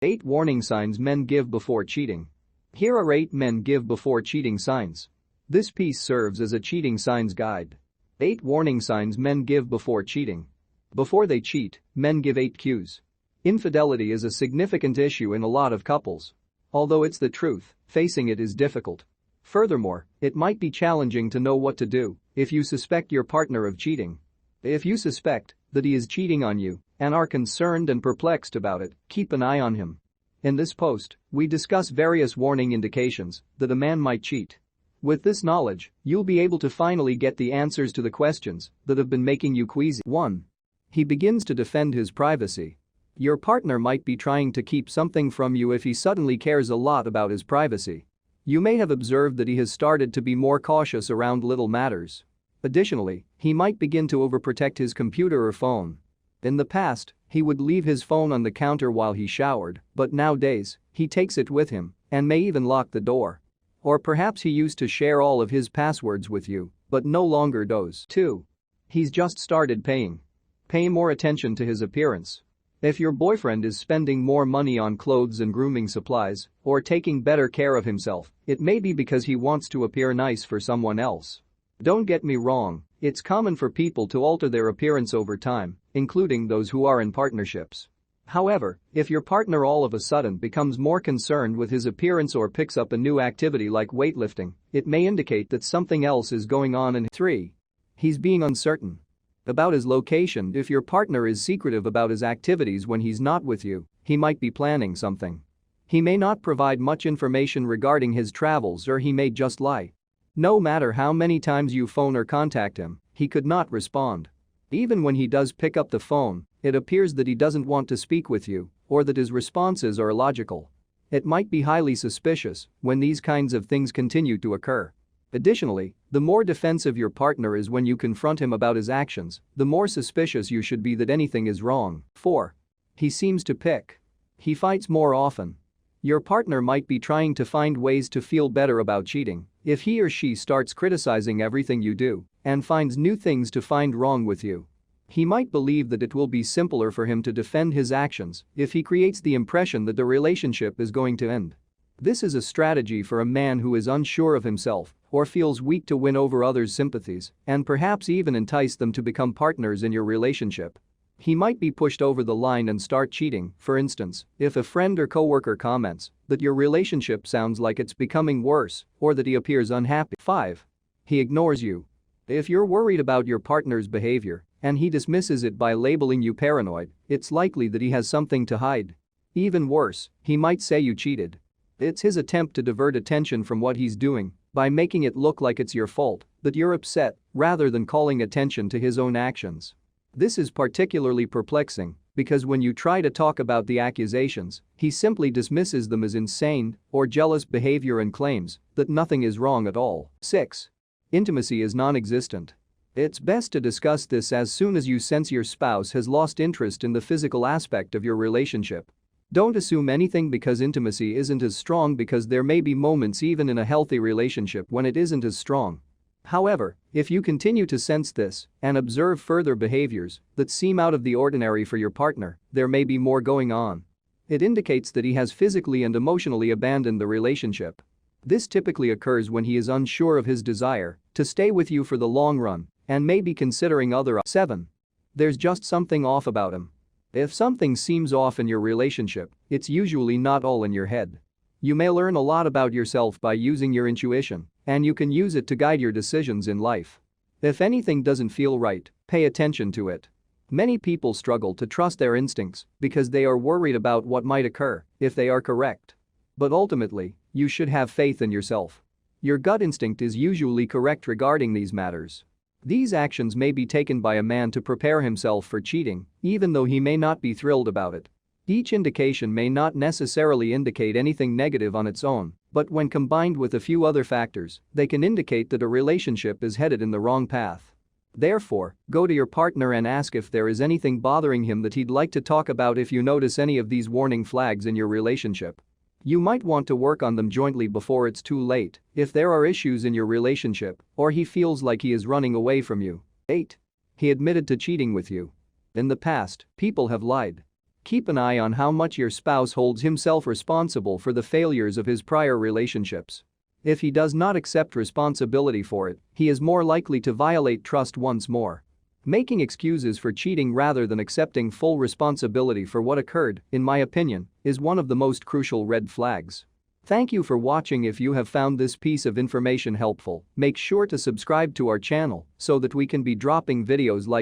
8 warning signs men give before cheating. Here are 8 men give before cheating signs. This piece serves as a cheating signs guide. 8 warning signs men give before cheating. Before they cheat, men give 8 cues. Infidelity is a significant issue in a lot of couples. Although it's the truth, facing it is difficult. Furthermore, it might be challenging to know what to do if you suspect your partner of cheating. If you suspect that he is cheating on you and are concerned and perplexed about it, keep an eye on him. In this post, we discuss various warning indications that a man might cheat. With this knowledge, you'll be able to finally get the answers to the questions that have been making you queasy. 1. He begins to defend his privacy. Your partner might be trying to keep something from you if he suddenly cares a lot about his privacy. You may have observed that he has started to be more cautious around little matters. Additionally, he might begin to overprotect his computer or phone. In the past, he would leave his phone on the counter while he showered, but nowadays, he takes it with him and may even lock the door. Or perhaps he used to share all of his passwords with you, but no longer does. 2. He's just started paying. Pay more attention to his appearance. If your boyfriend is spending more money on clothes and grooming supplies, or taking better care of himself, it may be because he wants to appear nice for someone else. Don't get me wrong, it's common for people to alter their appearance over time, including those who are in partnerships. However, if your partner all of a sudden becomes more concerned with his appearance or picks up a new activity like weightlifting, it may indicate that something else is going on. 3. He's being uncertain about his location. If your partner is secretive about his activities when he's not with you, he might be planning something. He may not provide much information regarding his travels, or he may just lie. No matter how many times you phone or contact him, he could not respond. Even when he does pick up the phone, it appears that he doesn't want to speak with you, or that his responses are illogical. It might be highly suspicious when these kinds of things continue to occur. Additionally, the more defensive your partner is when you confront him about his actions, the more suspicious you should be that anything is wrong. 4. He seems to pick. He fights more often. Your partner might be trying to find ways to feel better about cheating. If he or she starts criticizing everything you do and finds new things to find wrong with you, he might believe that it will be simpler for him to defend his actions if he creates the impression that the relationship is going to end. This is a strategy for a man who is unsure of himself or feels weak to win over others' sympathies and perhaps even entice them to become partners in your relationship. He might be pushed over the line and start cheating. For instance, if a friend or coworker comments that your relationship sounds like it's becoming worse or that he appears unhappy. 5. He ignores you. If you're worried about your partner's behavior and he dismisses it by labeling you paranoid, it's likely that he has something to hide. Even worse, he might say you cheated. It's his attempt to divert attention from what he's doing by making it look like it's your fault, that you're upset, rather than calling attention to his own actions. This is particularly perplexing because when you try to talk about the accusations, he simply dismisses them as insane or jealous behavior and claims that nothing is wrong at all. 6. Intimacy is non-existent. It's best to discuss this as soon as you sense your spouse has lost interest in the physical aspect of your relationship. Don't assume anything because intimacy isn't as strong, because there may be moments even in a healthy relationship when it isn't as strong. However, if you continue to sense this and observe further behaviors that seem out of the ordinary for your partner, there may be more going on. It indicates that he has physically and emotionally abandoned the relationship. This typically occurs when he is unsure of his desire to stay with you for the long run and may be considering other options. 7. There's just something off about him. If something seems off in your relationship, it's usually not all in your head. You may learn a lot about yourself by using your intuition, and you can use it to guide your decisions in life. If anything doesn't feel right, pay attention to it. Many people struggle to trust their instincts because they are worried about what might occur if they are correct. But ultimately, you should have faith in yourself. Your gut instinct is usually correct regarding these matters. These actions may be taken by a man to prepare himself for cheating, even though he may not be thrilled about it. Each indication may not necessarily indicate anything negative on its own, but when combined with a few other factors, they can indicate that a relationship is headed in the wrong path. Therefore, go to your partner and ask if there is anything bothering him that he'd like to talk about. If you notice any of these warning flags in your relationship, you might want to work on them jointly before it's too late. If there are issues in your relationship or he feels like he is running away from you. 8. He admitted to cheating with you. In the past, people have lied. Keep an eye on how much your spouse holds himself responsible for the failures of his prior relationships. If he does not accept responsibility for it, he is more likely to violate trust once more. Making excuses for cheating rather than accepting full responsibility for what occurred, in my opinion, is one of the most crucial red flags. Thank you for watching. If you have found this piece of information helpful, make sure to subscribe to our channel so that we can be dropping videos like